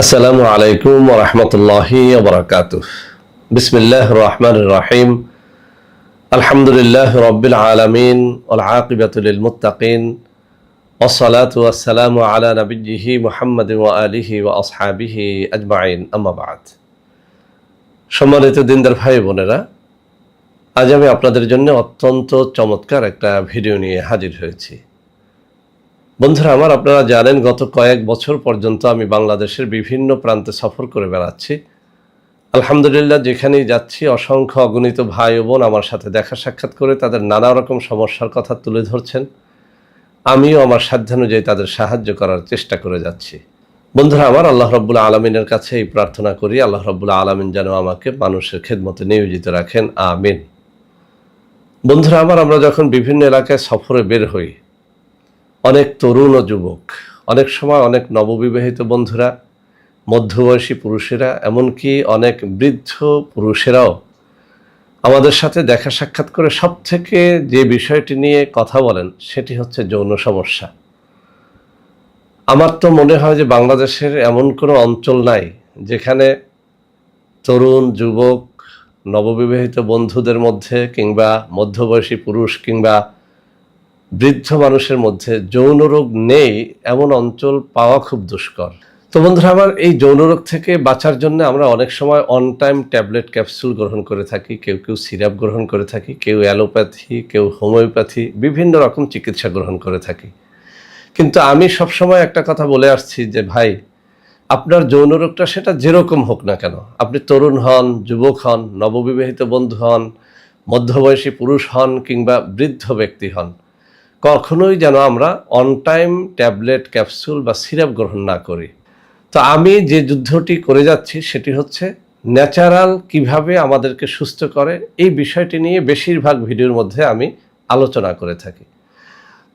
আসসালামু আলাইকুম ওয়া রাহমাতুল্লাহি ওয়া বারাকাতুহু। বিসমিল্লাহির রহমানির রহিম। আলহামদুলিল্লাহি রাব্বিল আলামিন ওয়াল আকিবাতু লিল মুত্তাকিন ওয়াস সালাতু ওয়াস সালামু আলা নাবিয়্যিহি মুহাম্মাদিন ওয়া আলিহি ওয়া আসহাবিহি আজমাইন, আম্মা বা'দ। সম্মানিত দিনদার ভাই বোনেরা, আজ আমি আপনাদের জন্য অত্যন্ত চমৎকার একটা ভিডিও নিয়ে হাজির হয়েছি। বন্ধুরা আমার, আপনারা জানেন গত কয়েক বছর পর্যন্ত আমি বাংলাদেশের বিভিন্ন প্রান্তে সফর করে বেড়াচ্ছি। আলহামদুলিল্লাহ, যেখানেই যাচ্ছি অসংখ্য অগণিত ভাই ও বোন আমার সাথে দেখা সাক্ষাৎ করে তাদের নানা রকম সমস্যার কথা তুলে ধরছেন। আমিও আমার সাধ্যানুযায়ী তাদের সাহায্য করার চেষ্টা করে যাচ্ছি। বন্ধুরা আমার, আল্লাহ রাব্বুল আলামিনের কাছে এই প্রার্থনা করি, আল্লাহ রাব্বুল আলামিন যেন আমাকে মানুষের খেদমতে নিয়োজিত রাখেন, আমিন। বন্ধুরা আমার, আমরা যখন বিভিন্ন এলাকায় সফরে বের হই, অনেক তরুণ ও যুবক, অনেক সময় অনেক নববিবাহিত বন্ধুরা, মধ্যবয়সী পুরুষেরা, এমনকি অনেক বৃদ্ধ পুরুষেরাও আমাদের সাথে দেখা সাক্ষাৎ করে সবথেকে যে বিষয়টি নিয়ে কথা বলেন সেটি হচ্ছে যৌন সমস্যা। আমার তো মনে হয় যে বাংলাদেশের এমন কোনো অঞ্চল নাই যেখানে তরুণ যুবক নববিবাহিত বন্ধুদের মধ্যে কিংবা মধ্যবয়সী পুরুষ কিংবা বৃদ্ধ মানুষের মধ্যে যৌন রোগ নেই, এমন অঞ্চল পাওয়া খুব দুষ্কর। তো বন্ধুরা আমার, এই যৌন রোগ থেকে বাঁচার জন্য আমরা অনেক সময় অন টাইম ট্যাবলেট ক্যাপসুল গ্রহণ করে থাকি, কেউ কেউ সিরাপ গ্রহণ করে থাকি, কেউ অ্যালোপ্যাথি, কেউ হোমিওপ্যাথি, বিভিন্ন রকম চিকিৎসা গ্রহণ করে থাকি। কিন্তু আমি সবসময় একটা কথা বলে আসছি যে ভাই, আপনার যৌন রোগটা সেটা যেরকম হোক না কেন, আপনি তরুণ হন, যুবক হন, নববিবাহিত বন্ধু হন, মধ্যবয়সী পুরুষ হন কিংবা বৃদ্ধ ব্যক্তি হন, কখনোই যেন আমরা অন টাইম ট্যাবলেট ক্যাপসুল বা সিরাপ গ্রহণ না করি। তো আমি যে যুদ্ধটি করে যাচ্ছি সেটি হচ্ছে ন্যাচারাল কিভাবে আমাদেরকে সুস্থ করে, এই বিষয়টি নিয়ে বেশিরভাগ ভিডিওর মধ্যে আমি আলোচনা করে থাকি।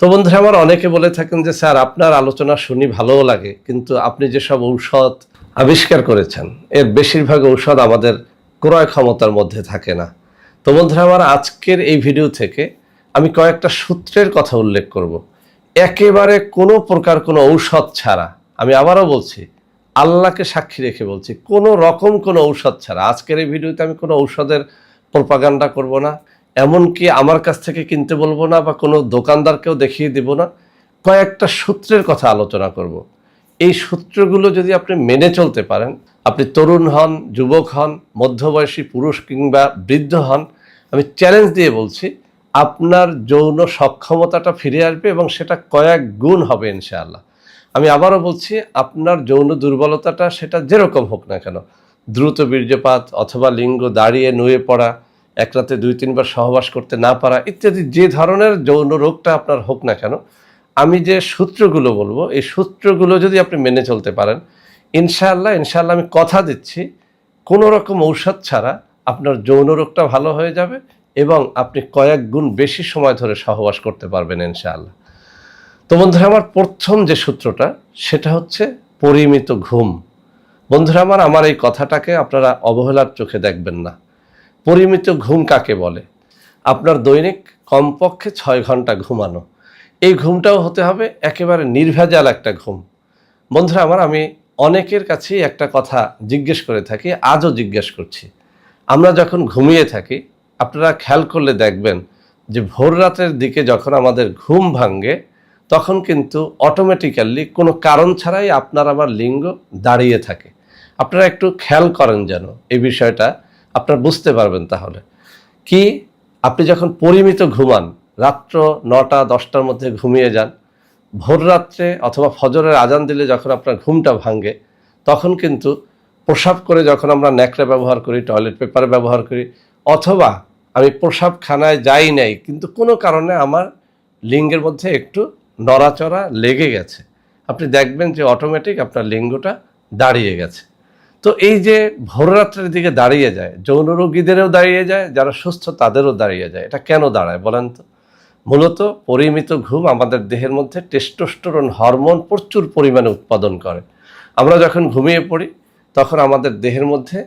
তো বন্ধুরা আমার, অনেকে বলে থাকেন যে স্যার, আপনার আলোচনা শুনি ভালোও লাগে, কিন্তু আপনি যেসব ঔষধ আবিষ্কার করেছেন এর বেশিরভাগ ঔষধ আমাদের ক্রয় ক্ষমতার মধ্যে থাকে না। তো বন্ধুরা আমার, আজকের এই ভিডিও থেকে আমি কয়েকটা সূত্রের কথা উল্লেখ করব, একেবারে কোনো প্রকার কোনো ঔষধ ছাড়া। আমি আবারও বলছি, আল্লাহকে সাক্ষী রেখে বলছি, কোনো রকম কোনো ঔষধ ছাড়া আজকের এই ভিডিওতে আমি কোনো ঔষধের প্রোপাগান্ডা করব না, এমনকি আমার কাছ থেকে কিনতে বলবো না বা কোনো দোকানদারকেও দেখিয়ে দেব না। কয়েকটা সূত্রের কথা আলোচনা করব। এই সূত্রগুলো যদি আপনি মেনে চলতে পারেন, আপনি তরুণ হন, যুবক হন, মধ্যবয়সী পুরুষ কিংবা বৃদ্ধ হন, আমি চ্যালেঞ্জ দিয়ে বলছি আপনার যৌন সক্ষমতাটা ফিরে আসবে এবং সেটা কয়েক গুণ হবে ইনশাআল্লাহ। আমি আবারও বলছি, আপনার যৌন দুর্বলতাটা সেটা যেরকম হোক না কেন, দ্রুত বীর্যপাত অথবা লিঙ্গ দাঁড়িয়ে নুয়ে পড়া, এক রাতে 2-3 বার সহবাস করতে না পারা ইত্যাদি যে ধরনের যৌন রোগটা আপনার হোক না কেন, আমি যে সূত্রগুলো বলবো এই সূত্রগুলো যদি আপনি মেনে চলতে পারেন, ইনশাআল্লাহ আমি কথা দিচ্ছি কোনো রকম ঔষধ ছাড়া আপনার যৌন রোগটা ভালো হয়ে যাবে এবং আপনি কয়েক গুণ বেশি সময় ধরে সহবাস করতে পারবেন ইনশাআল্লাহ। তো বন্ধুরা আমার, প্রথম যে সূত্রটা সেটা হচ্ছে পরিমিত ঘুম। বন্ধুরা আমার এই কথাটাকে আপনারা অবহেলার চোখে দেখবেন না। পরিমিত ঘুম কাকে বলে? আপনার দৈনিক কমপক্ষে 6 ঘন্টা ঘুমানো। এই ঘুমটাও হতে হবে একেবারে নির্ভেজাল একটা ঘুম। বন্ধুরা আমার, আমি অনেকের কাছেই একটা কথা জিজ্ঞেস করে থাকি, আজও জিজ্ঞেস করছি। আমরা যখন ঘুমিয়ে থাকি, আপনারা খেয়াল করলে দেখবেন যে ভোর রাতের দিকে যখন আমাদের ঘুম ভাঙে তখন কিন্তু অটোমেটিক্যালি কোনো কারণ ছাড়াই আপনার আমার লিঙ্গ দাঁড়িয়ে থাকে। আপনারা একটু খেয়াল করেন যেন এই বিষয়টা, আপনারা বুঝতে পারবেন। তাহলে কি, আপনি যখন পরিমিত ঘুমান, রাত্র 9টা-10টার মধ্যে ঘুমিয়ে যান, ভোর রাত্রে অথবা ফজরের আজান দিলে যখন আপনার ঘুমটা ভাঙে তখন কিন্তু প্রসাব করে যখন আমরা ন্যাকড়া ব্যবহার করি, টয়লেট পেপার ব্যবহার করি, অথবা আমি প্রসাবখানায় যাই নাই কিন্তু কোনো কারণে আমার লিঙ্গের মধ্যে একটু নড়াচড়া লেগে গেছে, আপনি দেখবেন যে অটোমেটিক আপনার লিঙ্গটা দাঁড়িয়ে গেছে। তো এই যে ভোররাত্রের দিকে দাঁড়িয়ে যায়, যৌন রোগীদেরও দাঁড়িয়ে যায়, যারা সুস্থ তাদেরও দাঁড়িয়ে যায়। এটা কেন দাঁড়ায় বলেন তো? মূলত পরিমিত ঘুম আমাদের দেহের মধ্যে টেস্টোস্টেরন হরমোন প্রচুর পরিমাণে উৎপাদন করে। আমরা যখন ঘুমিয়ে পড়ি তখন আমাদের দেহের মধ্যে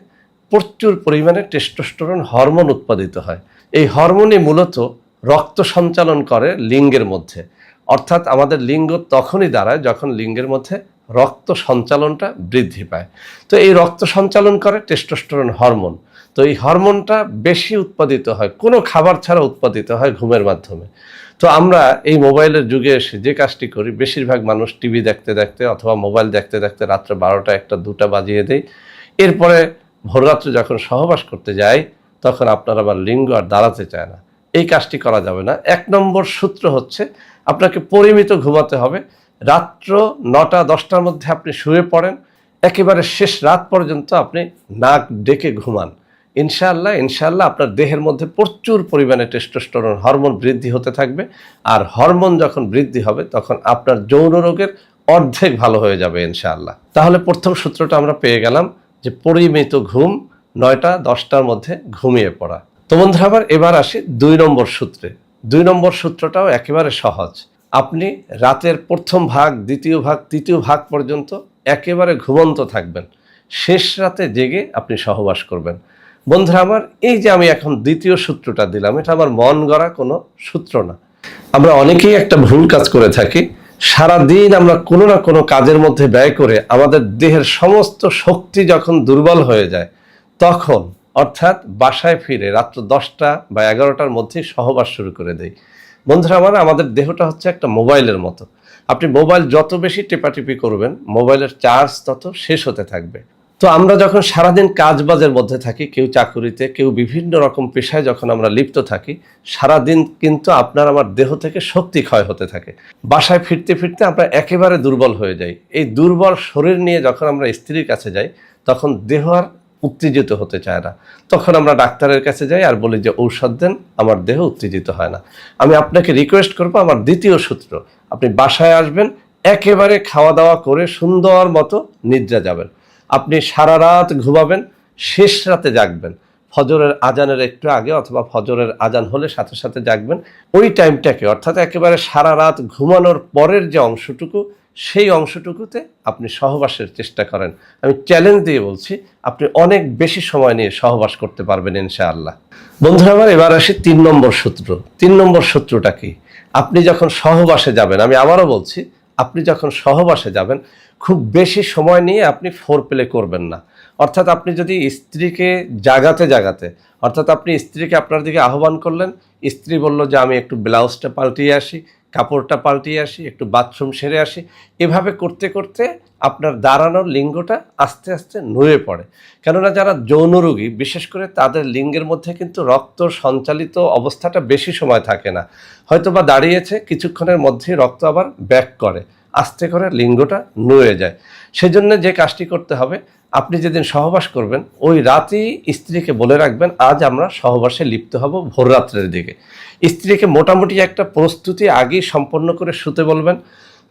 প্রচুর পরিমাণে টেস্টোস্টেরন হরমোন উৎপাদিত হয়। এই হরমোনই মূলত রক্ত সঞ্চালন করে লিঙ্গের মধ্যে, অর্থাৎ আমাদের লিঙ্গ তখনই দাঁড়ায় যখন লিঙ্গের মধ্যে রক্ত সঞ্চালনটা বৃদ্ধি পায়। তো এই রক্ত সঞ্চালন করে টেস্টোস্টেরন হরমোন। তো এই হরমোনটা বেশি উৎপাদিত হয়, কোনো খাবার ছাড়া উৎপাদিত হয় ঘুমের মাধ্যমে। তো আমরা এই মোবাইলের যুগে এসে যে কাজটি করি, বেশিরভাগ মানুষ টিভি দেখতে দেখতে অথবা মোবাইল দেখতে দেখতে রাত্রে 12টা 1টা 2টা বাজিয়ে দেয়। এরপরে ভোররাত্রে যখন সহবাস করতে যাই তখন আপনার আবার লিঙ্গ আর দাঁড়াতে চায় না। এই কাজটি করা যাবে না। 1 নম্বর সূত্র হচ্ছে আপনাকে পরিমিত ঘুমাতে হবে। রাত্র 9টা 10টার মধ্যে আপনি শুয়ে পড়েন, একেবারে শেষ রাত পর্যন্ত আপনি নাক ডেকে ঘুমান। ইনশাআল্লাহ আপনার দেহের মধ্যে প্রচুর পরিমাণে টেস্টোস্টেরন হরমোন বৃদ্ধি হতে থাকবে। আর হরমোন যখন বৃদ্ধি হবে তখন আপনার যৌন রোগের অর্ধেক ভালো হয়ে যাবে ইনশাআল্লাহ। তাহলে প্রথম সূত্রটা আমরা পেয়ে গেলাম যে পরিমিত ঘুম, 9টা 10টার মধ্যে ঘুমিয়ে পড়া। তো বন্ধুরা এবার আসি 2 নম্বর সূত্রে। 2 নম্বর সূত্রটাও একেবারে সহজ। আপনি রাতের প্রথম ভাগ, দ্বিতীয় ভাগ, তৃতীয় ভাগ পর্যন্ত একেবারে ঘুমন্ত থাকবেন। শেষ রাতে জেগে আপনি সহবাস করবেন। বন্ধুরা এই যে আমি এখন দ্বিতীয় সূত্রটা দিলাম, এটা আমার মন গড়া কোনো সূত্র না। আমরা অনেকেই একটা ভুল কাজ করে থাকি। সারাদিন আমরা কোনো না কোনো কাজের মধ্যে ব্যয় করে আমাদের দেহের সমস্ত শক্তি যখন দুর্বল হয়ে যায় তখন, অর্থাৎ বাসায় ফিরে রাত্র 10টা বা 11টার মধ্যেই সহবাস শুরু করে দেই। বন্ধুরা আমাদের দেহটা হচ্ছে একটা মোবাইলের মতো। আপনি মোবাইল যত বেশি টেপাটিপি করবেন, মোবাইলের চার্জ তত শেষ হতে থাকবে। তো আমরা যখন সারাদিন কাজবাজের মধ্যে থাকি, কেউ চাকুরিতে, কেউ বিভিন্ন রকম পেশায় যখন আমরা লিপ্ত থাকি, সারাদিন কিন্তু আপনার আমার দেহ থেকে শক্তি ক্ষয় হতে থাকে। বাসায় ফিরতে ফিরতে আমরা একেবারে দুর্বল হয়ে যাই। এই দুর্বল শরীর নিয়ে যখন আমরা স্ত্রীর কাছে যাই তখন দেহ আর উত্তেজিত হতে চায় না। তখন আমরা ডাক্তারের কাছে যাই আর বলি যে ঔষধ দেন, আমার দেহ উত্তেজিত হয় না। আমি আপনাকে রিকোয়েস্ট করবো, আমার দ্বিতীয় সূত্র, আপনি বাসায় আসবেন, একেবারে খাওয়া দাওয়া করে সুন্দর মতো নিদ্রা যাবেন। আপনি সারা রাত ঘুমাবেন, শেষ রাতে জাগবেন। ফজরের আজানের একটু আগে অথবা ফজরের আজান হলে সাথে সাথে জাগবেন। ওই টাইমটাকে, অর্থাৎ একেবারে সারা রাত ঘুমানোর পরের যে অংশটুকু, সেই অংশটুকুতে আপনি সহবাসের চেষ্টা করেন। আমি চ্যালেঞ্জ দিয়ে বলছি, আপনি অনেক বেশি সময় নিয়ে সহবাস করতে পারবেন ইনশাআল্লাহ। বন্ধুরা এবার আসি 3 নম্বর সূত্র। 3 নম্বর সূত্রটা কি? আপনি যখন সহবাসে যাবেন, আমি আবারও বলছি, আপনি যখন সহবাসে যাবেন খুব বেশি সময় নিয়ে আপনি ফোরপ্লে করবেন না। অর্থাৎ আপনি যদি স্ত্রীকে জাগাতে, অর্থাৎ আপনি স্ত্রীকে আপনার দিকে আহ্বান করলেন, স্ত্রী বলল যে আমি একটু ব্লাউজটা পাল্টিয়ে আসি, কাপড়টা পাল্টিয়ে আসি, একটু বাথরুম সেরে আসি, এভাবে করতে করতে আপনার দাঁড়ানোর লিঙ্গটা আস্তে আস্তে নুয়ে পড়ে। কেননা যারা যৌন রোগী, বিশেষ করে তাদের লিঙ্গের মধ্যে কিন্তু রক্ত সঞ্চালিত অবস্থাটা বেশি সময় থাকে না। হয়তো বা দাঁড়িয়েছে, কিছুক্ষণের মধ্যেই রক্ত আবার ব্যাক করে, আস্তে করে লিঙ্গটা নুয়ে যায়। সেজন্য যে কাজটি করতে হবে, আপনি যেদিন সহবাস করবেন ওই রাতেই স্ত্রীকে বলে রাখবেন আজ আমরা সহবাসে লিপ্ত হব ভোররাত্রের দিকে। স্ত্রীকে মোটামুটি একটা প্রস্তুতি আগেই সম্পন্ন করে শুতে বলবেন।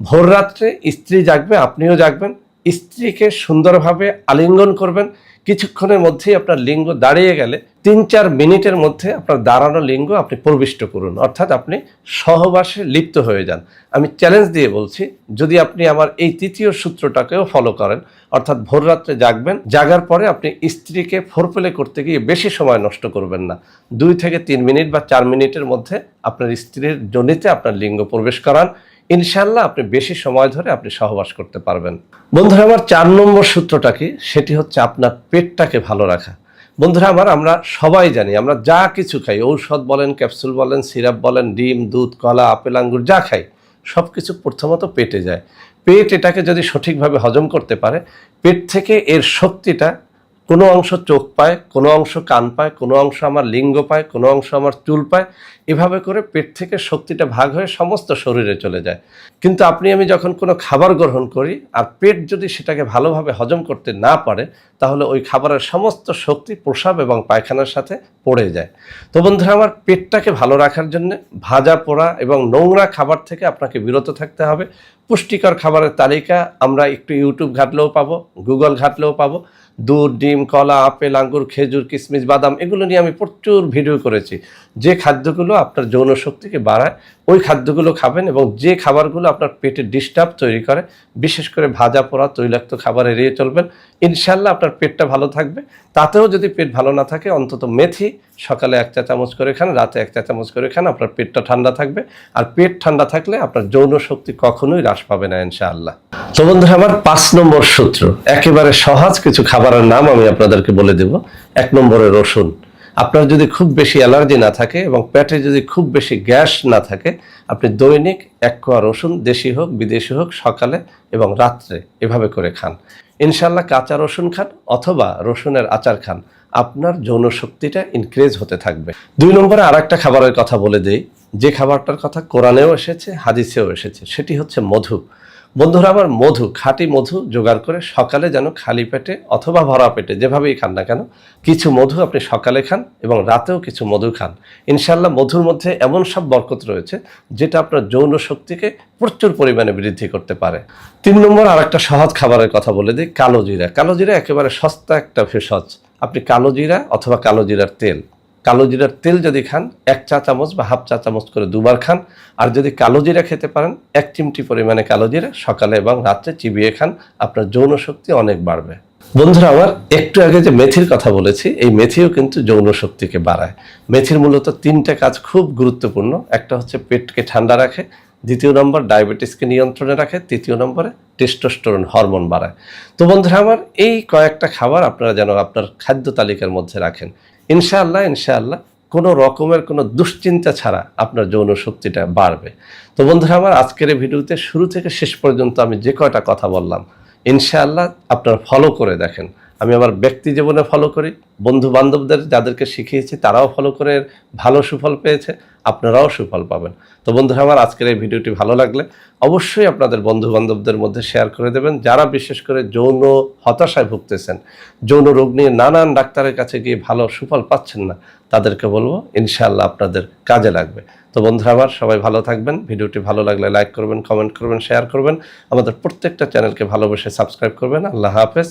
ভোররাত্রে স্ত্রী জাগবে, আপনিও জাগবেন, স্ত্রীকে সুন্দরভাবে আলিঙ্গন করবেন। কিছুক্ষণের মধ্যেই আপনার লিঙ্গ দাঁড়িয়ে গেলে 3-4 মিনিটের মধ্যে আপনার দাঁড়ানো লিঙ্গ আপনি প্রবিষ্ট করুন, অর্থাৎ আপনি সহবাসে লিপ্ত হয়ে যান। আমি চ্যালেঞ্জ দিয়ে বলছি, যদি আপনি আমার এই তৃতীয় সূত্রটাকেও ফলো করেন, অর্থাৎ ভোররাত্রে জাগবেন, জাগার পরে আপনি স্ত্রীকে ফোরপ্লে করতে গিয়ে বেশি সময় নষ্ট করবেন না। 2 থেকে 3 মিনিট বা 4 মিনিটের মধ্যে আপনার স্ত্রীর যোনিতে আপনার লিঙ্গ প্রবেশ করান। ইনশাআল্লাহ আপনি বেশি সময় ধরে আপনি সহবাস করতে পারবেন। বন্ধুরা 4 নম্বর সূত্রটা কি? সেটি হচ্ছে আপনার পেটটাকে ভালো রাখা। বন্ধুরা আমরা সবাই জানি, আমরা যা কিছু খাই, ঔষধ বলেন, ক্যাপসুল বলেন, সিরাপ বলেন, ডিম, দুধ, কলা, আপেল, আঙ্গুর যা খাই, সব কিছু প্রথমত পেটে যায়। পেট এটাকে যদি সঠিকভাবে হজম করতে পারে, পেট থেকে এর শক্তিটা কোনো অংশ চোখ পায়, কোনো অংশ কান পায়, কোনো অংশ আমার লিঙ্গ পায়, কোনো অংশ আমার চুল পায়। এভাবে করে পেট থেকে শক্তিটা ভাগ হয়ে সমস্ত শরীরে চলে যায়। কিন্তু আপনি আমি যখন কোনো খাবার গ্রহণ করি আর পেট যদি সেটাকে ভালোভাবে হজম করতে না পারে, তাহলে ওই খাবারের সমস্ত শক্তি প্রস্রাব এবং পায়খানার সাথে পড়ে যায়। তো বন্ধুরা পেটটাকে ভালো রাখার জন্য ভাজা পোড়া এবং নোংরা খাবার থেকে আপনাকে বিরত থাকতে হবে। পুষ্টিকর খাবারের তালিকা আমরা একটু ইউটিউব ঘাটলেও পাবো, গুগল ঘাটলেও পাবো। দুধ, ডিম, কলা, আপেল, আঙ্গুর, খেজুর, কিশমিশ, বাদাম, এগুলো নিয়ে আমি প্রচুর ভিডিও করেছি। যে খাদ্যগুলো আপনার যৌন শক্তিকে বাড়ায়, ওই খাদ্যগুলো খাবেন এবং যে খাবারগুলো আপনার পেটে ডিস্টার্ব তৈরি করে, বিশেষ করে ভাজা পোড়া তৈলাক্ত খাবার এড়িয়ে চলবেন। ইনশাল্লাহ আপনার পেটটা ভালো থাকবে। তাতেও যদি পেট ভালো না থাকে, অন্তত মেথি সকালে 1 চা চামচ করে খান, রাতে 1 চা চামচ করে খান, আপনার পেটটা ঠান্ডা থাকবে। আর পেট ঠান্ডা থাকলে আপনার যৌন শক্তি কখনোই হ্রাস পাবে না ইনশাআল্লাহ। তো বন্ধুরা, আমার 5 নম্বর সূত্র, একেবারে সহজ কিছু খাবারের নাম আমি আপনাদেরকে বলে দেব। 1 নম্বরে রসুন। আপনার যদি খুব বেশি অ্যালার্জি না থাকে এবং পেটে যদি খুব বেশি গ্যাস না থাকে, আপনি দৈনিক 1 কোয়া রসুন, দেশি হোক বিদেশি হোক, সকালে এবং রাত্রে এভাবে করে খান। ইনশাল্লাহ কাঁচা রসুন খান অথবা রসুনের আচার খান, আপনার যৌন শক্তিটা ইনক্রিজ হতে থাকবে। 2 নম্বরে আর একটা খাবারের কথা বলে দেই, যে খাবারটার কথা কোরআনেও এসেছে, হাদিসেও এসেছে, সেটি হচ্ছে মধু। বন্ধুরা আমার, মধু, খাঁটি মধু জোগাড় করে সকালে যেন খালি পেটে অথবা ভরা পেটে, যেভাবেই খান না কেন, কিছু মধু আপনি সকালে খান এবং রাতেও কিছু মধু খান। ইনশাল্লাহ মধুর মধ্যে এমন সব বরকত রয়েছে যেটা আপনার যৌন শক্তিকে প্রচুর পরিমাণে বৃদ্ধি করতে পারে। 3 নম্বর আর একটা সহজ খাবারের কথা বলে দিই, কালো জিরা। কালো জিরা একেবারে সস্তা একটা ভেষজ। আপনি কালো জিরা অথবা কালো জিরার তেল, কালো জিরার তেল যদি খান 1 চা চামচ বা হাফ চা চামচ করে 2 বার খান। আর যদি কালো জিরা খেতে পারেন, 1 চিমটি পরিমাণে কালো জিরা সকালে এবং রাত্রে চিবিয়ে খান, আপনার যৌন শক্তি অনেক বাড়বে। বন্ধুরা আমার, একটু আগে যে মেথির কথা বলেছি, এই মেথিও কিন্তু যৌন শক্তিকে বাড়ায়। মেথির মূলত 3টে কাজ খুব গুরুত্বপূর্ণ। একটা হচ্ছে পেটকে ঠান্ডা রাখে, 2 নম্বর ডায়াবেটিসকে নিয়ন্ত্রণে রাখে, 3 নম্বরে টেস্টোস্টেরন হরমোন বাড়ায়। তো বন্ধুরা আমার, এই কয়েকটা খাবার আপনারা যেন আপনার খাদ্য তালিকার মধ্যে রাখেন। ইনশাআল্লাহ কোনো রকমের কোনো দুশ্চিন্তা ছাড়া আপনার যৌন শক্তিটা বাড়বে। তো বন্ধুরা আমার, আজকের এই ভিডিওতে শুরু থেকে শেষ পর্যন্ত আমি যে কয়টা কথা বললাম, ইনশাআল্লাহ আপনারা ফলো করে দেখেন। আমি আমার ব্যক্তি জীবনে ফলো করি, বন্ধু বান্ধবদের যাদেরকে শিখিয়েছি তারাও ফলো করে ভালো সুফল পেয়েছে, আপনারাও সুফল পাবেন। তো বন্ধুরা আমার, আজকের এই ভিডিওটি ভালো লাগলে অবশ্যই আপনাদের বন্ধু বান্ধবদের মধ্যে শেয়ার করে দেবেন। যারা বিশেষ করে যৌন হতাশায় ভুগতেছেন, যৌন রোগ নিয়ে নানান ডাক্তারের কাছে গিয়ে ভালো সুফল পাচ্ছেন না, তাদেরকে বলবো ইনশাআল্লাহ আপনাদের কাজে লাগবে। তো বন্ধুরা আমার, সবাই ভালো থাকবেন। ভিডিওটি ভালো লাগলে লাইক করবেন, কমেন্ট করবেন, শেয়ার করবেন। আমাদের প্রত্যেকটা চ্যানেলকে ভালোবেসে সাবস্ক্রাইব করবেন। আল্লাহ হাফেজ।